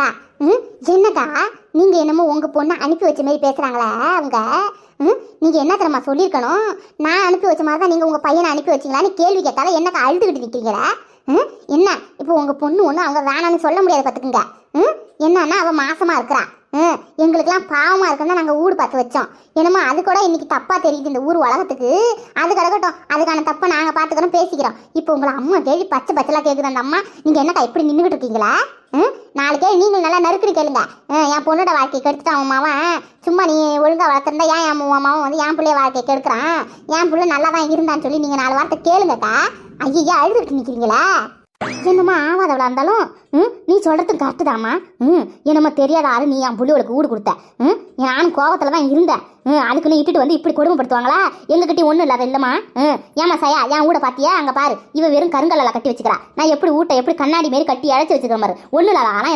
ஏக்கா என்னக்கா நீங்கள் என்னமோ உங்கள் பொண்ணை அனுப்பி வச்ச மாதிரி பேசுகிறாங்களே அவங்க நீங்கள் என்ன தெரியுமா சொல்லியிருக்கணும், நான் அனுப்பி வச்ச மாதிரி தான் நீங்கள் உங்கள் பையனை அனுப்பி வச்சிங்களான்னு கேள்வி கேட்டாலும் என்னக்கா அழுதுகிட்டு நிற்கிறீங்களா? என்ன இப்போ உங்கள் பொண்ணு ஒன்று அவங்க வேணான்னு சொல்ல முடியாது பார்த்துக்குங்க. என்னன்னா அவள் மாசமாக இருக்கிறா, எங்களுக்கெல்லாம் பாவமாக இருக்குன்னு நாங்கள் ஊடு பார்த்து வச்சோம். என்னமோ அது கூட இன்னைக்கு தப்பாக தெரியுது இந்த ஊர் உலகத்துக்கு. அது கிடக்கட்டும், அதுக்கான தப்பை நாங்கள் பார்த்துக்கிறோம் பேசிக்கிறோம். இப்போ உங்களை அம்மா கேள்வி பச்சை பச்சைலாம் கேட்குது அந்த அம்மா. நீங்கள் என்னக்கா இப்படி நின்றுக்கிட்டு இருக்கீங்களா? நாளைக்கே நீங்கள் நல்லா நறுக்குன்னு கேளுங்க. என் பொண்ணோட வாழ்க்கையை கெடுத்துட்டு அவன் மாவன் சும்மா நீ ஒழுங்காக வளர்த்துருந்தா ஏன் என் மாவன் வந்து என் பிள்ளைய வாழ்க்கையை கெடுக்கிறான், என் பிள்ளை நல்லா தான் இருந்தான்னு சொல்லி நீங்கள் 4 வார்த்தை கேளுங்கக்கா. ஐயா அழுதுகிட்டு நிற்கிறீங்களா? என்னம்மா ஆவாதவளா இருந்தாலும் நீ சொல்கிறது கரெக்டு தாம்மா. என்னம்மா தெரியாத ஆள் நீ என் புள்ளியோளுக்கு ஊடு கொடுத்த. நானும் கோவத்தில் தான் இருந்தேன். அதுக்குன்னு இட்டுட்டு வந்து இப்படி கொடுமைப்படுத்துவாங்களா? எங்ககிட்ட ஒன்றும் இல்லாத இல்லைம்மா. ஏமா சயா என் ஊட பார்த்தியா? அங்கே பாரு, இவன் வெறும் கருங்கல்லாம் கட்டி வச்சுக்கிறா. நான் எப்படி ஊட்ட எப்படி கண்ணாடி மாரி கட்டி அழைச்சி வச்சுக்கிறேன் பாரு. ஒன்றும் இல்லாத ஆனால்